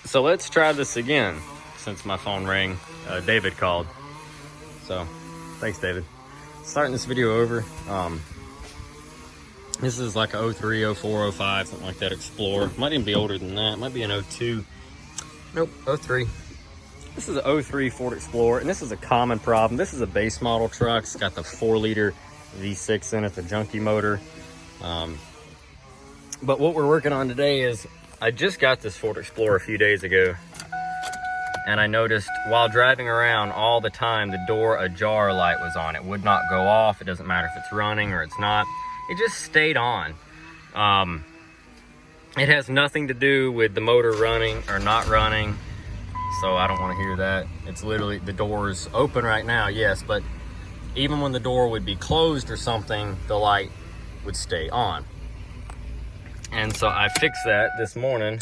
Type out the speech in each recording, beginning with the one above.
So let's try this again. Since my phone rang, David called. So thanks, David. Starting this video over. This is like a 03, 04, 05, something like that Explorer. Might even be older than that. Might be an 02. Nope, 03. This is a 03 Ford Explorer, and this is a common problem. This is a base model truck. It's got the 4-liter V6 in it, the junkie motor. But what we're working on today is, I just got this Ford Explorer a few days ago, and I noticed while driving around all the time, the door ajar light was on. It would not go off. It doesn't matter if it's running or it's not. It just stayed on. It has nothing to do with the motor running or not running, so I don't want to hear that. It's literally, the door's open right now, yes, but even when the door would be closed or something, the light would stay on. And so I fixed that this morning.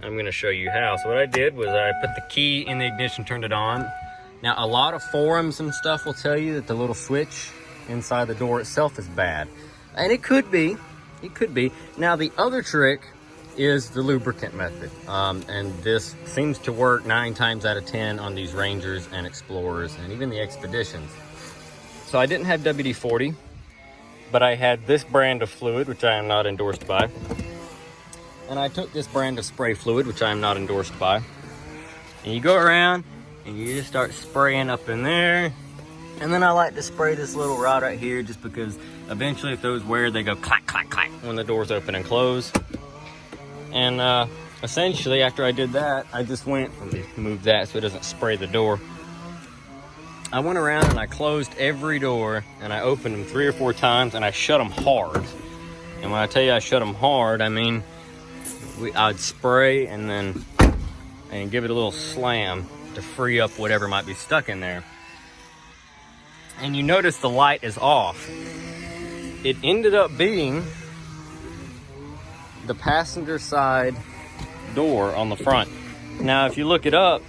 I'm going to show you how. So what I did was I put the key in the ignition, turned it on. Now, a lot of forums and stuff will tell you that the little switch inside the door itself is bad. And it could be. It could be. Now, the other trick is the lubricant method. And this seems to work 9 times out of 10 on these Rangers and Explorers and even the Expeditions. So I didn't have WD-40, but I had this brand of fluid, which I am not endorsed by. And I took this brand of spray fluid, which I am not endorsed by. And you go around and you just start spraying up in there. And then I like to spray this little rod right here, just because eventually if those wear, they go clack, clack, clack when the doors open and close. And essentially after I did that, I just went, let me move that so it doesn't spray the door. I went around and I closed every door, and I opened them 3 or 4 times, and I shut them hard. And when I tell you I shut them hard, I mean, I'd spray and give it a little slam to free up whatever might be stuck in there. And you notice the light is off. It ended up being the passenger side door on the front. Now, if you look it up,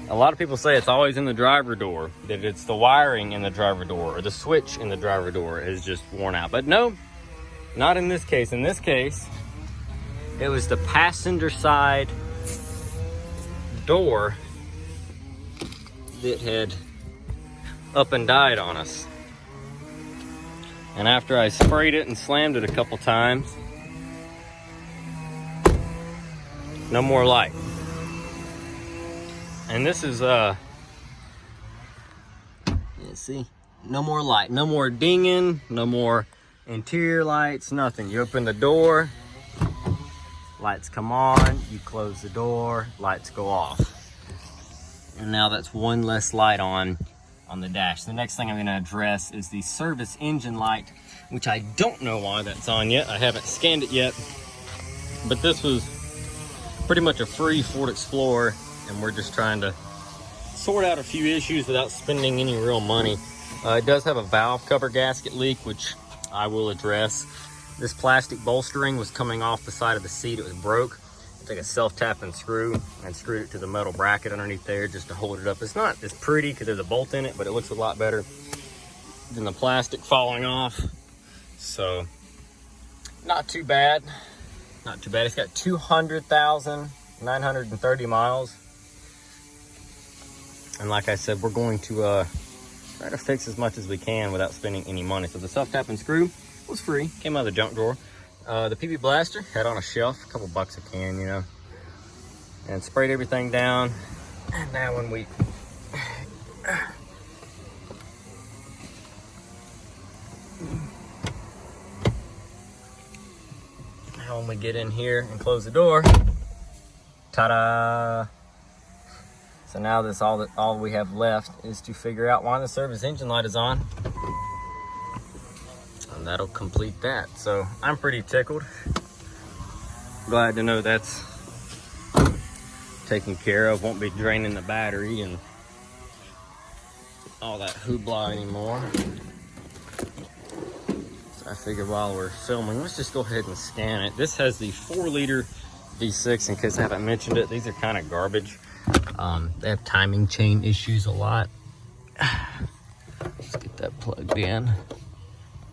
a lot of people say it's always in the driver door, that it's the wiring in the driver door or the switch in the driver door is just worn out. But no, not in this case. In this case, it was the passenger side door that had up and died on us. And after I sprayed it and slammed it a couple times, no more light. And this is see, no more light, no more dinging, no more interior lights, nothing. You open the door, lights come on, you close the door, lights go off. And now that's one less light on the dash. The next thing I'm going to address is the service engine light, which I don't know why that's on yet. I haven't scanned it yet, but this was pretty much a free Ford Explorer, and we're just trying to sort out a few issues without spending any real money. It does have a valve cover gasket leak, which I will address. This plastic bolstering was coming off the side of the seat. It was broke. I took a self-tapping screw and screwed it to the metal bracket underneath there just to hold it up. It's not as pretty because there's a bolt in it, but it looks a lot better than the plastic falling off. So not too bad. Not too bad. It's got 200,930 miles. And like I said, we're going to try to fix as much as we can without spending any money. So the self-tapping screw was free, came out of the junk drawer. The PB blaster had on a shelf, a couple bucks a can, you know, and sprayed everything down. And now when we get in here and close the door, ta-da! So now this all we have left is to figure out why the service engine light is on. And that'll complete that. So I'm pretty tickled. Glad to know that's taken care of. Won't be draining the battery and all that hoopla anymore. So I figured while we're filming, let's just go ahead and scan it. This has the 4-liter V6, in case I haven't mentioned it. These are kind of garbage. They have timing chain issues a lot. Let's get that plugged in.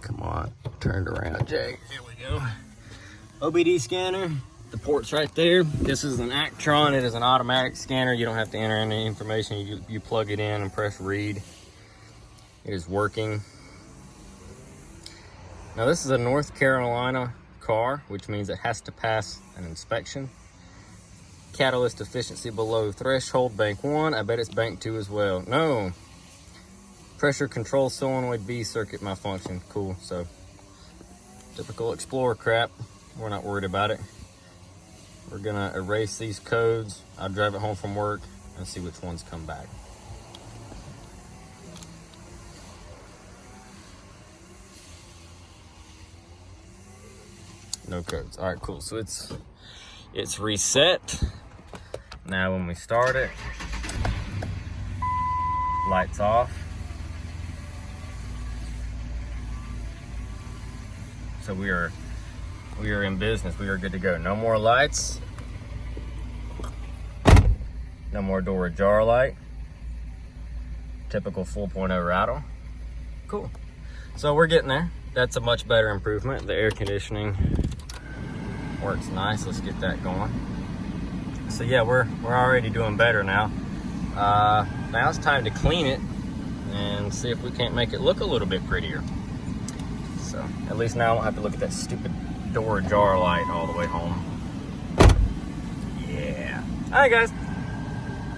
Come on, turned around, Jake. Here we go. OBD scanner, The port's right there. This is an Actron. It is an automatic scanner. You don't have to enter any information. You plug it in and press read. It is working. Now this is a North Carolina car, which means it has to pass an inspection. Catalyst efficiency below threshold, bank 1. I bet it's bank 2 as well. No. Pressure control solenoid B circuit malfunction. Cool. So typical Explorer crap. We're not worried about it. We're gonna erase these codes. I'll drive it home from work and see which ones come back. No codes. All right, cool. So it's reset. Now when we start it, lights off. So we are in business. We are good to go. No more lights. No more door ajar light. Typical 4.0 rattle. Cool. So we're getting there. That's a much better improvement. The air conditioning works nice. Let's get that going. So yeah, we're already doing better now. Now it's time to clean it and see if we can't make it look a little bit prettier. So at least now I don't have to look at that stupid door ajar light all the way home. Yeah. All right, guys.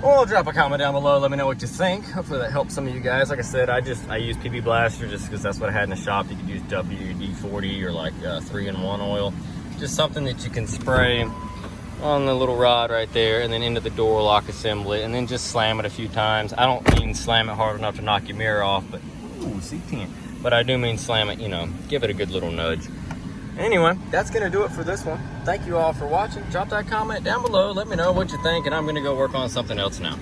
Well, drop a comment down below. Let me know what you think. Hopefully that helps some of you guys. Like I said, I use PB Blaster just because that's what I had in the shop. You could use WD-40 or like 3-in-1 oil. Just something that you can spray on the little rod right there and then into the door lock assembly and then just slam it a few times. I don't mean slam it hard enough to knock your mirror off, but ooh, C10. But I do mean slam it, you know, give it a good little nudge. Anyway, that's gonna do it for this one. Thank you all for watching. Drop that comment down below. Let me know what you think, and I'm gonna go work on something else now.